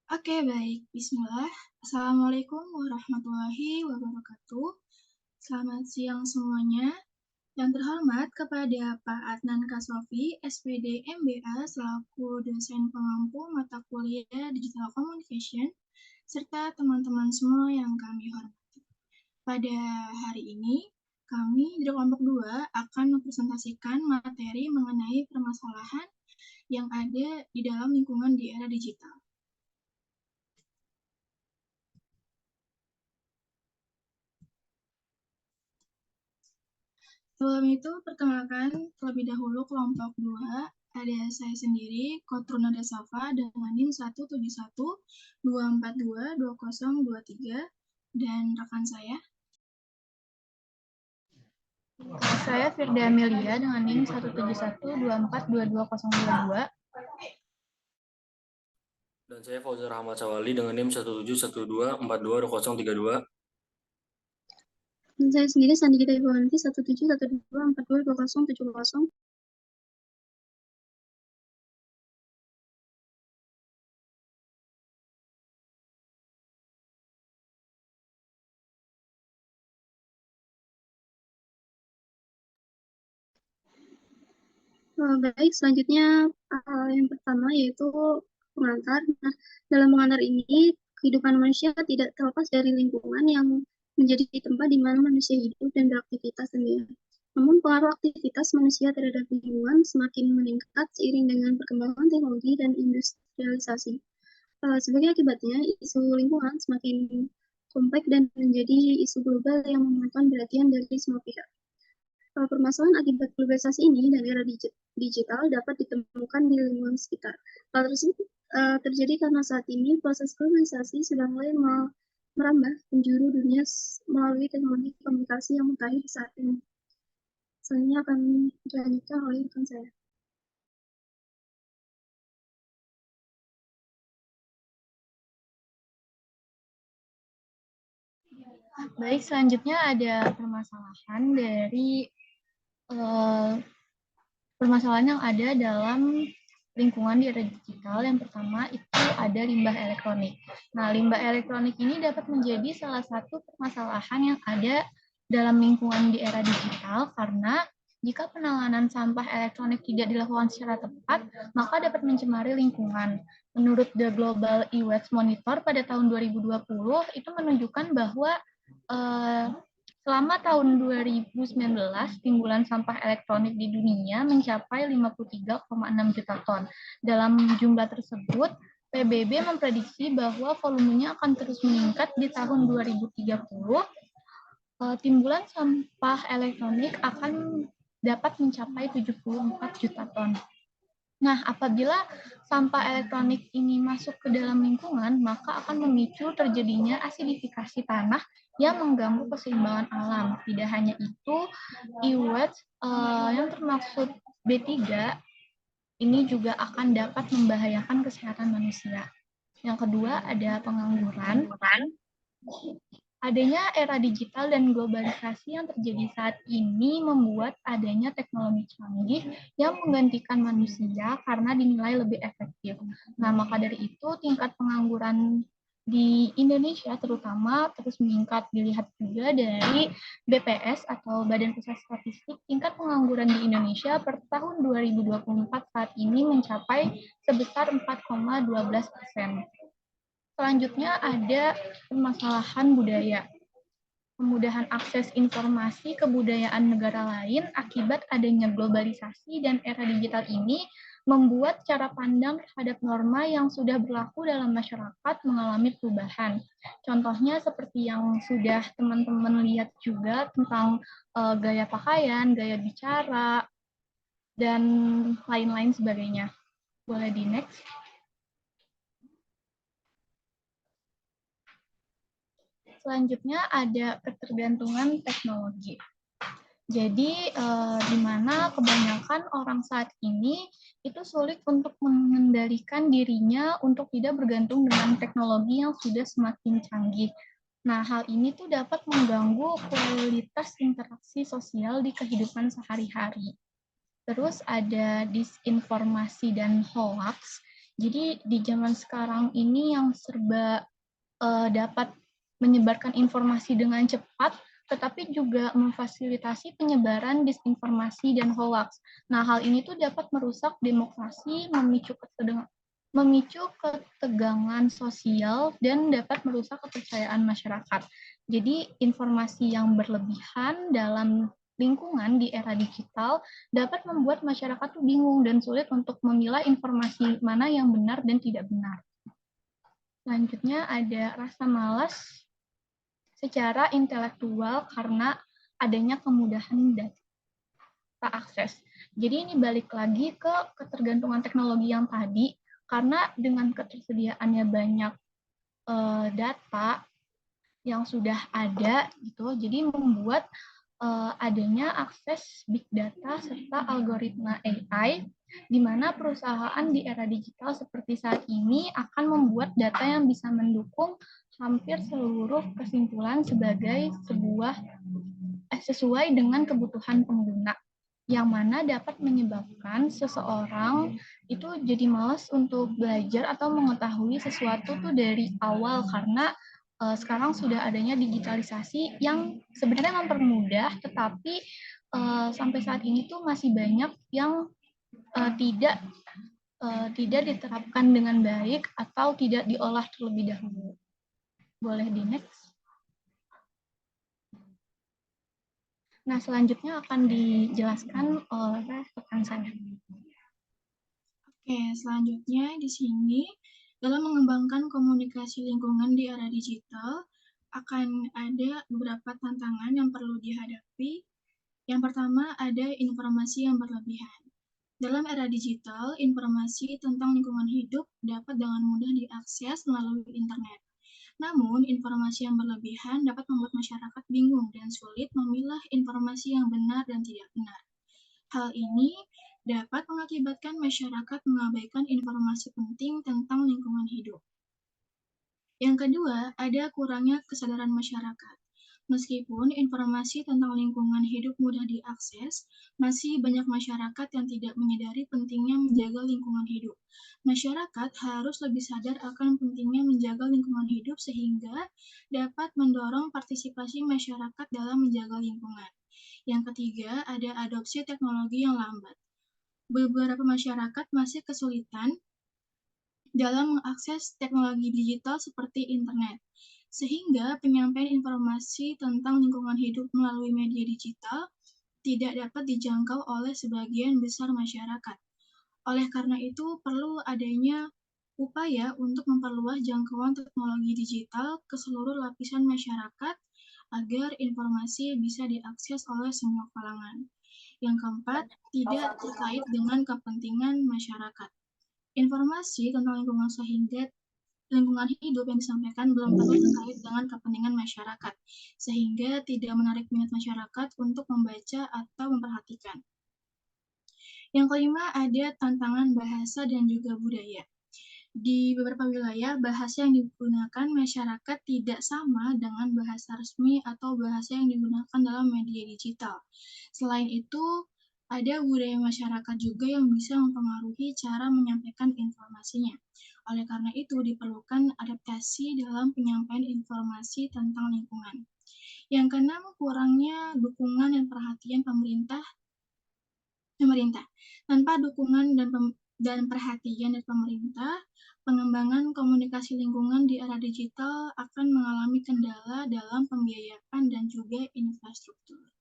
Oke, baik. Bismillah. Assalamualaikum warahmatullahi wabarakatuh. Selamat siang semuanya. Yang terhormat kepada Pak Adnan Kasofi, SPD MBA, selaku dosen pengampu mata kuliah Digital Communication, serta teman-teman semua yang kami hormati. Pada hari ini, kami di kelompok 2 akan mempresentasikan materi mengenai permasalahan yang ada di dalam lingkungan di era digital. Sebelum itu, perkenalkan terlebih dahulu kelompok 2, ada saya sendiri, Kotrunada Safa, dengan NIM 171-242-2023, dan rekan saya. Saya Firda Amelia dengan NIM 171-2422-022. Dan saya Fauzar Ahmad Sawali dengan NIM 17124220032. Dan saya sendiri Sandi Gita Ibu 17124222070. Baik, selanjutnya yang pertama yaitu pengantar. Nah, dalam pengantar ini, kehidupan manusia tidak terlepas dari lingkungan yang menjadi tempat di mana manusia hidup dan beraktivitas sendiri. Namun, pengaruh aktivitas manusia terhadap lingkungan semakin meningkat seiring dengan perkembangan teknologi dan industrialisasi. Sebagai akibatnya, isu lingkungan semakin kompleks dan menjadi isu global yang memerlukan perhatian dari semua pihak. Permasalahan akibat globalisasi ini dan era digital dapat ditemukan di lingkungan sekitar. Hal tersebut terjadi karena saat ini proses globalisasi sudah mulai merambah penjuru dunia melalui teknologi komunikasi yang mutakhir saat ini. Selanjutnya akan dilanjutkan oleh rekan saya. Baik, selanjutnya ada permasalahan dari permasalahan yang ada dalam lingkungan di era digital. Yang pertama itu ada limbah elektronik. Nah, limbah elektronik ini dapat menjadi salah satu permasalahan yang ada dalam lingkungan di era digital karena jika penanganan sampah elektronik tidak dilakukan secara tepat, maka dapat mencemari lingkungan. Menurut The Global E-Waste Monitor pada tahun 2020 itu menunjukkan bahwa selama tahun 2019, timbulan sampah elektronik di dunia mencapai 53,6 juta ton. Dalam jumlah tersebut, PBB memprediksi bahwa volumenya akan terus meningkat di tahun 2030. Timbulan sampah elektronik akan dapat mencapai 74 juta ton. Nah, apabila sampah elektronik ini masuk ke dalam lingkungan, maka akan memicu terjadinya asidifikasi tanah yang mengganggu keseimbangan alam. Tidak hanya itu, e-waste yang termaksud B3 ini juga akan dapat membahayakan kesehatan manusia. Yang kedua, ada pengangguran. Adanya era digital dan globalisasi yang terjadi saat ini membuat adanya teknologi canggih yang menggantikan manusia karena dinilai lebih efektif. Nah, maka dari itu tingkat pengangguran di Indonesia terutama terus meningkat. Dilihat juga dari BPS atau Badan Pusat Statistik, tingkat pengangguran di Indonesia per tahun 2024 saat ini mencapai sebesar 4,12%. Selanjutnya ada permasalahan budaya. Kemudahan akses informasi kebudayaan negara lain akibat adanya globalisasi dan era digital ini membuat cara pandang terhadap norma yang sudah berlaku dalam masyarakat mengalami perubahan. Contohnya seperti yang sudah teman-teman lihat juga tentang gaya pakaian, gaya bicara, dan lain-lain sebagainya. Boleh di next. Selanjutnya ada ketergantungan teknologi. Jadi di mana kebanyakan orang saat ini itu sulit untuk mengendalikan dirinya untuk tidak bergantung dengan teknologi yang sudah semakin canggih. Nah, hal ini tuh dapat mengganggu kualitas interaksi sosial di kehidupan sehari-hari. Terus ada disinformasi dan hoax Jadi di zaman sekarang ini yang serba dapat menyebarkan informasi dengan cepat, tetapi juga memfasilitasi penyebaran disinformasi dan hoax. Nah, hal ini tuh dapat merusak demokrasi, memicu ketegangan sosial, dan dapat merusak kepercayaan masyarakat. Jadi, informasi yang berlebihan dalam lingkungan di era digital dapat membuat masyarakat tuh bingung dan sulit untuk memilah informasi mana yang benar dan tidak benar. Selanjutnya ada rasa malas secara intelektual karena adanya kemudahan data akses. Jadi ini balik lagi ke ketergantungan teknologi yang tadi, karena dengan ketersediaannya banyak data yang sudah ada gitu, jadi membuat adanya akses big data serta algoritma AI, di mana perusahaan di era digital seperti saat ini akan membuat data yang bisa mendukung hampir seluruh kesimpulan sesuai dengan kebutuhan pengguna, yang mana dapat menyebabkan seseorang itu jadi malas untuk belajar atau mengetahui sesuatu tuh dari awal, karena sekarang sudah adanya digitalisasi yang sebenarnya mempermudah, tetapi sampai saat ini tuh masih banyak yang tidak diterapkan dengan baik atau tidak diolah terlebih dahulu. Boleh di next. Nah, selanjutnya akan dijelaskan oleh rekan saya. Oke, selanjutnya di sini dalam mengembangkan komunikasi lingkungan di era digital akan ada beberapa tantangan yang perlu dihadapi. Yang pertama ada informasi yang berlebihan. Dalam era digital, informasi tentang lingkungan hidup dapat dengan mudah diakses melalui internet. Namun, informasi yang berlebihan dapat membuat masyarakat bingung dan sulit memilah informasi yang benar dan tidak benar. Hal ini dapat mengakibatkan masyarakat mengabaikan informasi penting tentang lingkungan hidup. Yang kedua, ada kurangnya kesadaran masyarakat. Meskipun informasi tentang lingkungan hidup mudah diakses, masih banyak masyarakat yang tidak menyadari pentingnya menjaga lingkungan hidup. Masyarakat harus lebih sadar akan pentingnya menjaga lingkungan hidup sehingga dapat mendorong partisipasi masyarakat dalam menjaga lingkungan. Yang ketiga, ada adopsi teknologi yang lambat. Beberapa masyarakat masih kesulitan dalam mengakses teknologi digital seperti internet, sehingga penyampaian informasi tentang lingkungan hidup melalui media digital tidak dapat dijangkau oleh sebagian besar masyarakat. Oleh karena itu, perlu adanya upaya untuk memperluas jangkauan teknologi digital ke seluruh lapisan masyarakat agar informasi bisa diakses oleh semua kalangan. Yang keempat, tidak terkait dengan kepentingan masyarakat. Informasi tentang lingkungan hidup yang disampaikan belum tentu terkait dengan kepentingan masyarakat, sehingga tidak menarik minat masyarakat untuk membaca atau memperhatikan. Yang kelima, ada tantangan bahasa dan juga budaya. Di beberapa wilayah, bahasa yang digunakan masyarakat tidak sama dengan bahasa resmi atau bahasa yang digunakan dalam media digital. Selain itu, ada budaya masyarakat juga yang bisa mempengaruhi cara menyampaikan informasinya. Oleh karena itu, diperlukan adaptasi dalam penyampaian informasi tentang lingkungan. Yang keenam, kurangnya dukungan dan perhatian pemerintah. Tanpa dukungan dan perhatian dari pemerintah, pengembangan komunikasi lingkungan di era digital akan mengalami kendala dalam pembiayaan dan juga infrastruktur.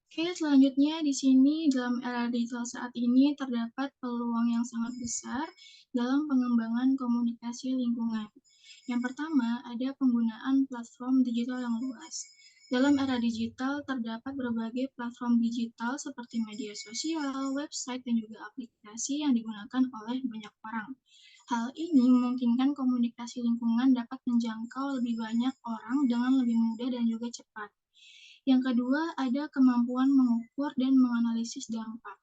Oke, selanjutnya di sini dalam era digital saat ini terdapat peluang yang sangat besar dalam pengembangan komunikasi lingkungan. Yang pertama, ada penggunaan platform digital yang luas. Dalam era digital terdapat berbagai platform digital seperti media sosial, website, dan juga aplikasi yang digunakan oleh banyak orang. Hal ini memungkinkan komunikasi lingkungan dapat menjangkau lebih banyak orang dengan lebih mudah dan juga cepat. Yang kedua, ada kemampuan mengukur dan menganalisis dampak.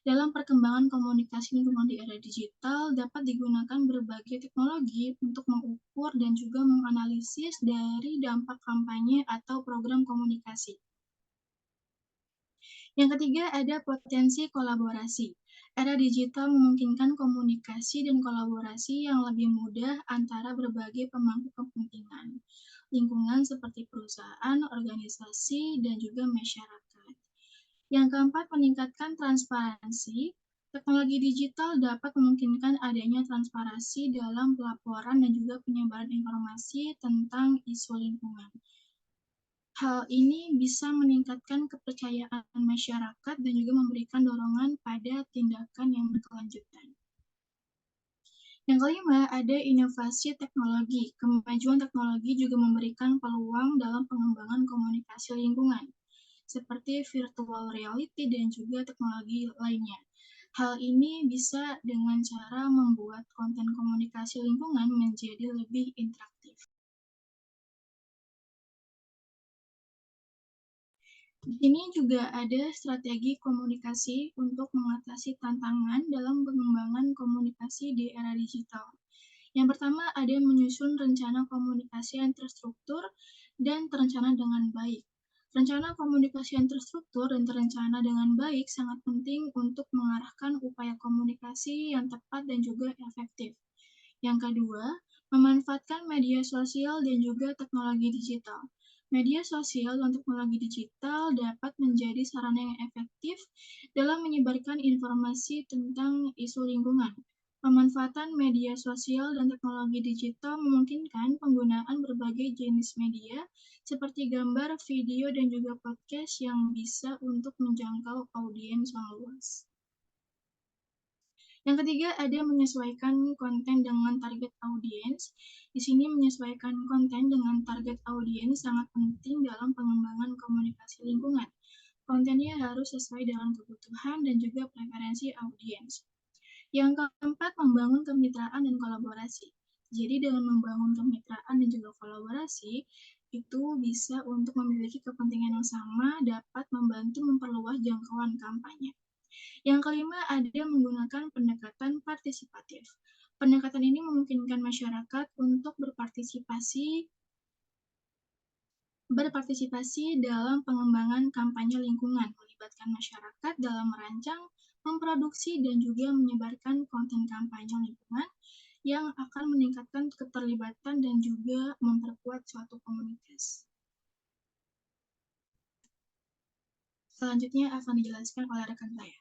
Dalam perkembangan komunikasi lingkungan di era digital, dapat digunakan berbagai teknologi untuk mengukur dan juga menganalisis dari dampak kampanye atau program komunikasi. Yang ketiga, ada potensi kolaborasi. Era digital memungkinkan komunikasi dan kolaborasi yang lebih mudah antara berbagai pemangku kepentingan, lingkungan seperti perusahaan, organisasi, dan juga masyarakat. Yang keempat, meningkatkan transparansi. Teknologi digital dapat memungkinkan adanya transparansi dalam pelaporan dan juga penyebaran informasi tentang isu lingkungan. Hal ini bisa meningkatkan kepercayaan masyarakat dan juga memberikan dorongan pada tindakan yang berkelanjutan. Yang kelima, ada inovasi teknologi. Kemajuan teknologi juga memberikan peluang dalam pengembangan komunikasi lingkungan, seperti virtual reality dan juga teknologi lainnya. Hal ini bisa dengan cara membuat konten komunikasi lingkungan menjadi lebih interaktif. Di sini juga ada strategi komunikasi untuk mengatasi tantangan dalam pengembangan komunikasi di era digital. Yang pertama, ada menyusun rencana komunikasi yang terstruktur dan terencana dengan baik. Rencana komunikasi yang terstruktur dan terencana dengan baik sangat penting untuk mengarahkan upaya komunikasi yang tepat dan juga efektif. Yang kedua, memanfaatkan media sosial dan juga teknologi digital. Media sosial dan teknologi digital dapat menjadi sarana yang efektif dalam menyebarkan informasi tentang isu lingkungan. Pemanfaatan media sosial dan teknologi digital memungkinkan penggunaan berbagai jenis media seperti gambar, video, dan juga podcast yang bisa untuk menjangkau audiens yang luas. Yang ketiga, ada menyesuaikan konten dengan target audiens. Di sini menyesuaikan konten dengan target audiens sangat penting dalam pengembangan komunikasi lingkungan. Kontennya harus sesuai dengan kebutuhan dan juga preferensi audiens. Yang keempat, membangun kemitraan dan kolaborasi. Jadi dengan membangun kemitraan dan juga kolaborasi, itu bisa untuk memiliki kepentingan yang sama dapat membantu memperluas jangkauan kampanye. Yang kelima, ada menggunakan pendekatan partisipatif. Pendekatan ini memungkinkan masyarakat untuk berpartisipasi dalam pengembangan kampanye lingkungan, melibatkan masyarakat dalam merancang, memproduksi, dan juga menyebarkan konten kampanye lingkungan yang akan meningkatkan keterlibatan dan juga memperkuat suatu komunitas. Selanjutnya akan dijelaskan oleh rekan saya.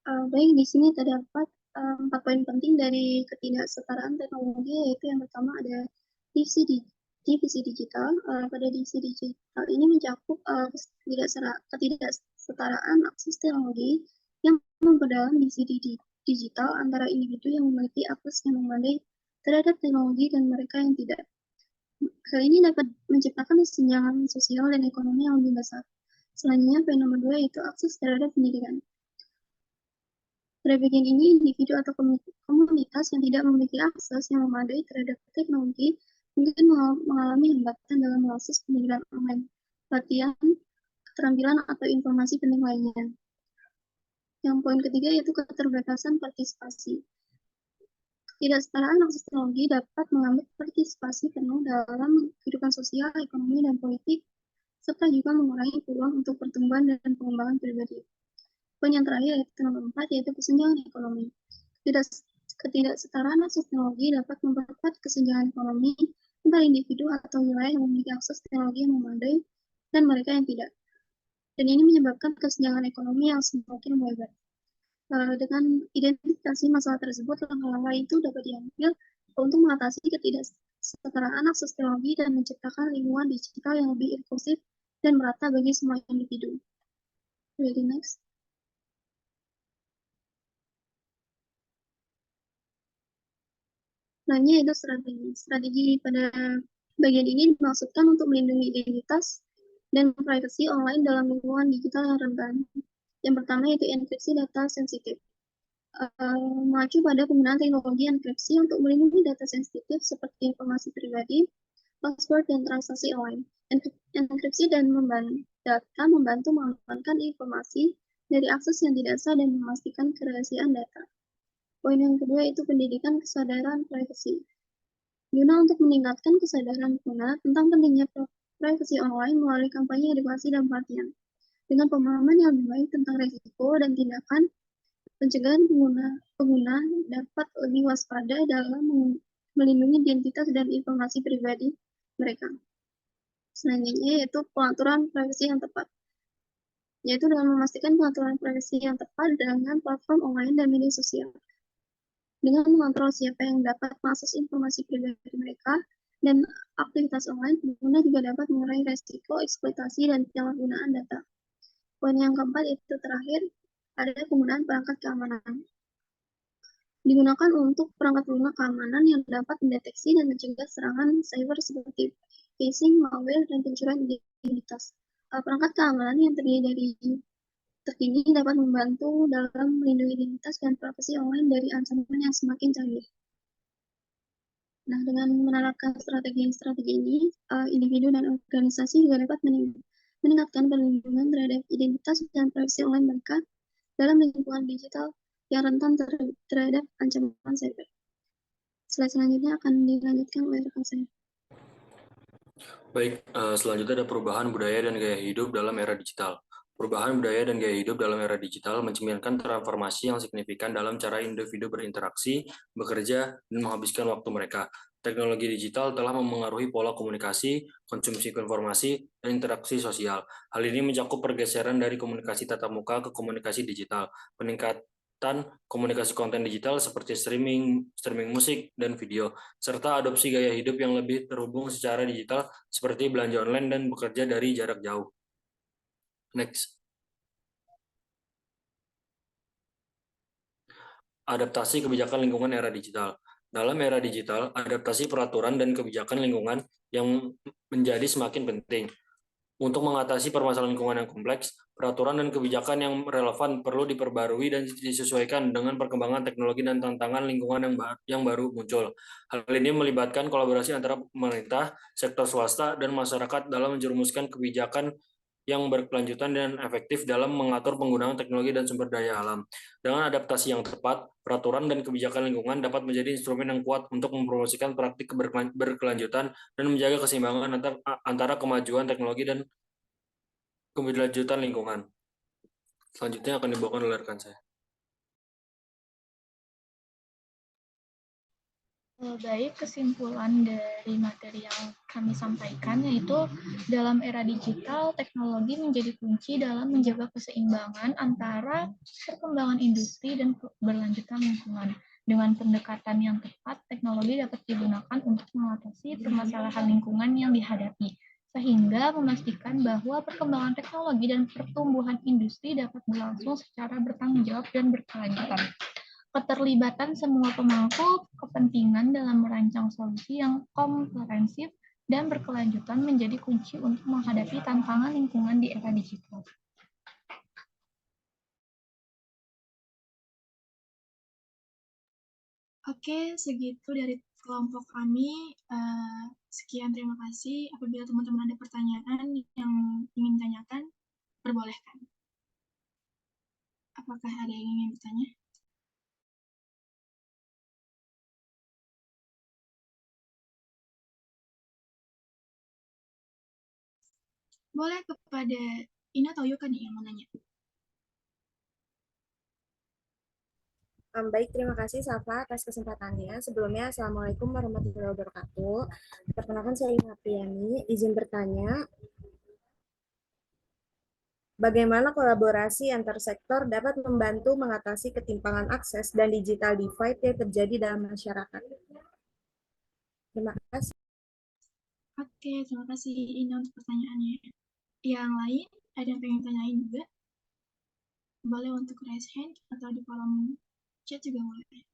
Baik, di sini terdapat 4 poin penting dari ketidaksetaraan teknologi, yaitu yang pertama ada divisi digital. Pada divisi digital ini mencakup ketidaksetaraan akses teknologi yang memperdalam divisi digital antara individu yang memiliki akses yang memadai terhadap teknologi dan mereka yang tidak. Hal ini dapat menciptakan kesenjangan sosial dan ekonomi yang lebih besar. Selanjutnya, poin nomor 2 yaitu akses terhadap pendidikan. Pada bagian ini, individu atau komunitas yang tidak memiliki akses yang memadai terhadap teknologi mungkin mengalami hambatan dalam mengakses pendidikan online, pelatihan, keterampilan, atau informasi penting lainnya. Yang poin ketiga yaitu keterbatasan partisipasi. Ketidaksetaraan akses teknologi dapat mengambil partisipasi penuh dalam kehidupan sosial, ekonomi, dan politik, serta juga mengurangi peluang untuk pertumbuhan dan pengembangan pribadi. Poin yang terakhir yaitu nomor 4, yaitu kesenjangan ekonomi. Ketidaksetaraan akses teknologi dapat memperkuat kesenjangan ekonomi antara individu atau wilayah yang memiliki akses teknologi yang memadai dan mereka yang tidak. Dan ini menyebabkan kesenjangan ekonomi yang semakin melebar. Dengan identifikasi masalah tersebut, langkah-langkah itu dapat diambil untuk mengatasi ketidaksetaraan akses teknologi dan menciptakan lingkungan digital yang lebih inklusif dan merata bagi semua individu. Ready, next. Selanjutnya itu strategi. Strategi pada bagian ini dimaksudkan untuk melindungi identitas dan privasi online dalam lingkungan digital yang rentan. Yang pertama yaitu enkripsi data sensitif. Mengacu pada penggunaan teknologi enkripsi untuk melindungi data sensitif seperti informasi pribadi, password, dan transaksi online. Enkripsi dan data membantu mengamankan informasi dari akses yang tidak sah dan memastikan kerahasiaan data. Poin yang kedua yaitu pendidikan kesadaran privasi. Guna untuk meningkatkan kesadaran pengguna tentang pentingnya privasi online melalui kampanye edukasi dan pelatihan. Dengan pemahaman yang lebih baik tentang risiko dan tindakan, pencegahan pengguna dapat lebih waspada dalam melindungi identitas dan informasi pribadi mereka. Selanjutnya yaitu pengaturan privasi yang tepat, yaitu dengan memastikan pengaturan privasi yang tepat dengan platform online dan media sosial. Dengan mengontrol siapa yang dapat mengakses informasi pribadi mereka dan aktivitas online, pengguna juga dapat mengurangi resiko eksploitasi dan penyalahgunaan data. Poin yang keempat itu terakhir, ada penggunaan perangkat keamanan. Digunakan untuk perangkat lunak keamanan yang dapat mendeteksi dan mencegah serangan cyber seperti phishing, malware, dan pencurian identitas. Perangkat keamanan yang terkini dapat membantu dalam melindungi identitas dan privasi online dari ancaman yang semakin canggih. Nah, dengan menerapkan strategi ini, individu dan organisasi juga dapat meningkatkan perlindungan terhadap identitas dan privasi online mereka dalam lingkungan digital yang rentan terhadap ancaman cyber. Slide selanjutnya akan dilanjutkan oleh rekan saya. Baik, selanjutnya ada perubahan budaya dan gaya hidup dalam era digital. Perubahan budaya dan gaya hidup dalam era digital mencerminkan transformasi yang signifikan dalam cara individu berinteraksi, bekerja, dan menghabiskan waktu mereka. Teknologi digital telah memengaruhi pola komunikasi, konsumsi informasi, dan interaksi sosial. Hal ini mencakup pergeseran dari komunikasi tatap muka ke komunikasi digital, peningkatan komunikasi konten digital seperti streaming musik, dan video, serta adopsi gaya hidup yang lebih terhubung secara digital seperti belanja online dan bekerja dari jarak jauh. Next. Adaptasi kebijakan lingkungan era digital. Dalam era digital, adaptasi peraturan dan kebijakan lingkungan yang menjadi semakin penting. Untuk mengatasi permasalahan lingkungan yang kompleks, peraturan dan kebijakan yang relevan perlu diperbarui dan disesuaikan dengan perkembangan teknologi dan tantangan lingkungan yang baru muncul. Hal ini melibatkan kolaborasi antara pemerintah, sektor swasta, dan masyarakat dalam menjerumuskan kebijakan yang berkelanjutan dan efektif dalam mengatur penggunaan teknologi dan sumber daya alam. Dengan adaptasi yang tepat, peraturan dan kebijakan lingkungan dapat menjadi instrumen yang kuat untuk mempromosikan praktik berkelanjutan dan menjaga keseimbangan antara kemajuan teknologi dan keberlanjutan lingkungan. Selanjutnya akan dibawakan oleh rekan saya. Baik, kesimpulan dari materi yang kami sampaikan yaitu dalam era digital, teknologi menjadi kunci dalam menjaga keseimbangan antara perkembangan industri dan keberlanjutan lingkungan. Dengan pendekatan yang tepat, teknologi dapat digunakan untuk mengatasi permasalahan lingkungan yang dihadapi, sehingga memastikan bahwa perkembangan teknologi dan pertumbuhan industri dapat berlangsung secara bertanggung jawab dan berkelanjutan. Keterlibatan semua pemangku kepentingan dalam merancang solusi yang komprehensif dan berkelanjutan menjadi kunci untuk menghadapi tantangan lingkungan di era digital. Oke, segitu dari kelompok kami. Sekian, terima kasih. Apabila teman-teman ada pertanyaan yang ingin tanyakan, perbolehkan. Apakah ada yang ingin bertanya? Boleh kepada Ina atau Yuka nih yang mau nanya. Baik, terima kasih Safa atas kesempatannya. Sebelumnya, Assalamualaikum warahmatullahi wabarakatuh. Perkenalkan saya Ina Priyani, izin bertanya, bagaimana kolaborasi antar sektor dapat membantu mengatasi ketimpangan akses dan digital divide yang terjadi dalam masyarakat? Terima kasih. Oke, terima kasih Ina untuk pertanyaannya. Yang lain, ada yang pengen tanyain juga? Boleh untuk raise hand atau di kolom chat juga boleh.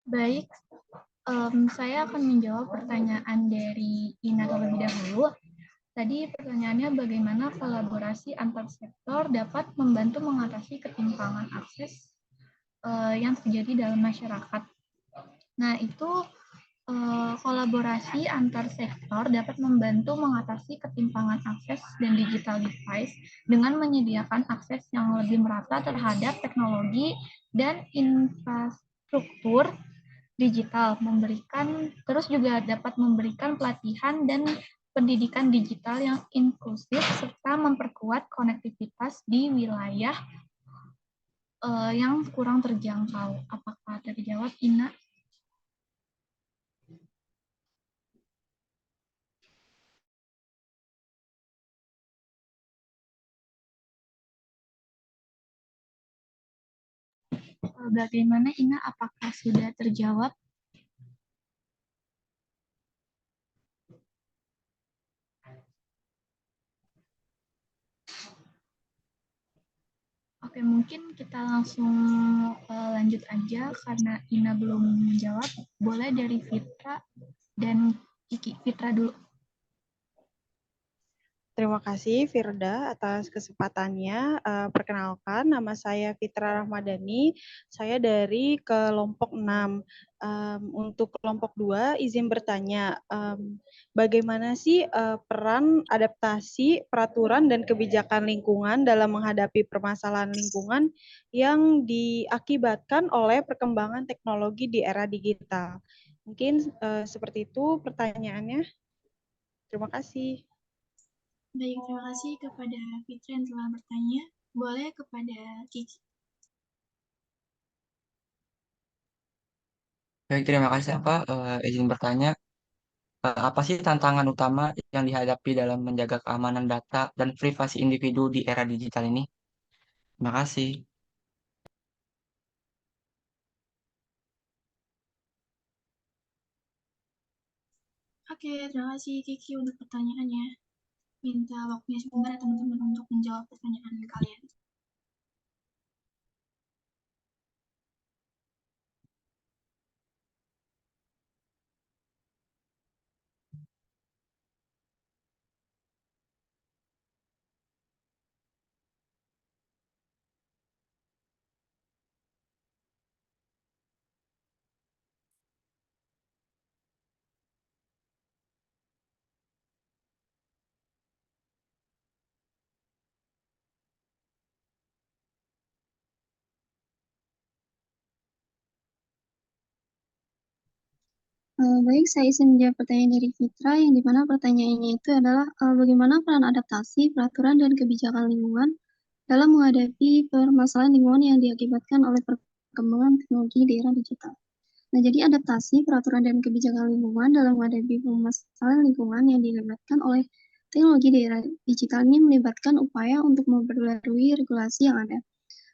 Baik, saya akan menjawab pertanyaan dari Ina terlebih dahulu. Tadi pertanyaannya bagaimana kolaborasi antar sektor dapat membantu mengatasi ketimpangan akses yang terjadi dalam masyarakat. Nah, itu kolaborasi antar sektor dapat membantu mengatasi ketimpangan akses dan digital device dengan menyediakan akses yang lebih merata terhadap teknologi dan infrastruktur digital, terus juga dapat memberikan pelatihan dan pendidikan digital yang inklusif serta memperkuat konektivitas di wilayah yang kurang terjangkau. Apakah terjawab, Ina? Bagaimana, Ina? Apakah sudah terjawab? Oke, mungkin kita langsung lanjut aja karena Ina belum menjawab. Boleh dari Fitra dan Kiki. Fitra dulu. Terima kasih Firda atas kesempatannya. Perkenalkan, nama saya Fitra Rahmadani. Saya dari kelompok 6. Untuk kelompok 2, izin bertanya, bagaimana sih peran adaptasi peraturan dan kebijakan lingkungan dalam menghadapi permasalahan lingkungan yang diakibatkan oleh perkembangan teknologi di era digital? Mungkin seperti itu pertanyaannya. Terima kasih. Baik, terima kasih kepada Fitri yang telah bertanya. Boleh kepada Kiki. Baik, terima kasih izin bertanya. Apa sih tantangan utama yang dihadapi dalam menjaga keamanan data dan privasi individu di era digital ini? Terima kasih. Oke, terima kasih Kiki untuk pertanyaannya. Minta waktunya sebentar ya teman-teman untuk menjawab pertanyaan kalian. Baik, saya izin menjawab pertanyaan dari Fitra, yang dimana pertanyaannya itu adalah bagaimana peran adaptasi, peraturan, dan kebijakan lingkungan dalam menghadapi permasalahan lingkungan yang diakibatkan oleh perkembangan teknologi di era digital. Nah, jadi adaptasi, peraturan, dan kebijakan lingkungan dalam menghadapi permasalahan lingkungan yang diakibatkan oleh teknologi di era digital ini melibatkan upaya untuk memperbarui regulasi yang ada,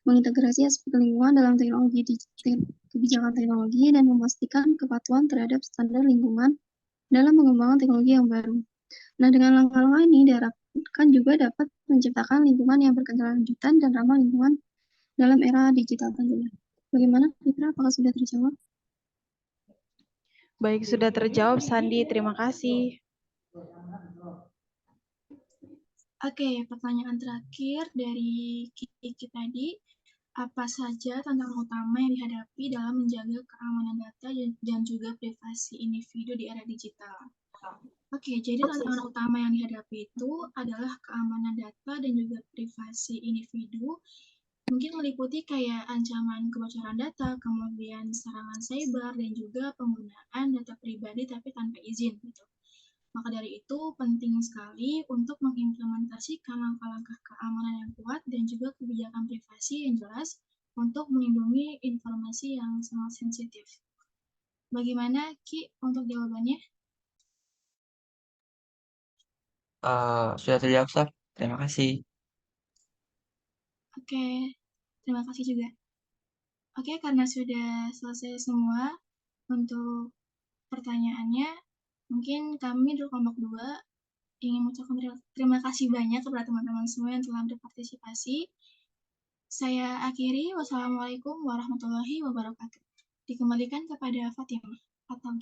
mengintegrasi aspek lingkungan dalam kebijakan teknologi, dan memastikan kepatuhan terhadap standar lingkungan dalam pengembangan teknologi yang baru. Nah, dengan langkah-langkah ini diharapkan juga dapat menciptakan lingkungan yang berkelanjutan dan ramah lingkungan dalam era digital tentunya. Bagaimana, Fitra? Apakah sudah terjawab? Baik, sudah terjawab, Sandi. Terima kasih. Oke, pertanyaan terakhir dari Kiki tadi. Apa saja tantangan utama yang dihadapi dalam menjaga keamanan data dan juga privasi individu di era digital? Oke, jadi tantangan utama yang dihadapi itu adalah keamanan data dan juga privasi individu. Mungkin meliputi kayak ancaman kebocoran data, kemudian serangan cyber, dan juga penggunaan data pribadi tapi tanpa izin gitu. Maka dari itu penting sekali untuk mengimplementasikan langkah-langkah keamanan yang kuat dan juga kebijakan privasi yang jelas untuk melindungi informasi yang sangat sensitif. Bagaimana, Ki, untuk jawabannya? Sudah terjawab, Saf. Terima kasih. Oke, terima kasih juga. Oke, karena sudah selesai semua untuk pertanyaannya, mungkin kami dari kelompok 2 ingin mengucapkan terima kasih banyak kepada teman-teman semua yang telah berpartisipasi. Saya akhiri. Wassalamualaikum warahmatullahi wabarakatuh. Dikembalikan kepada Fatimah atau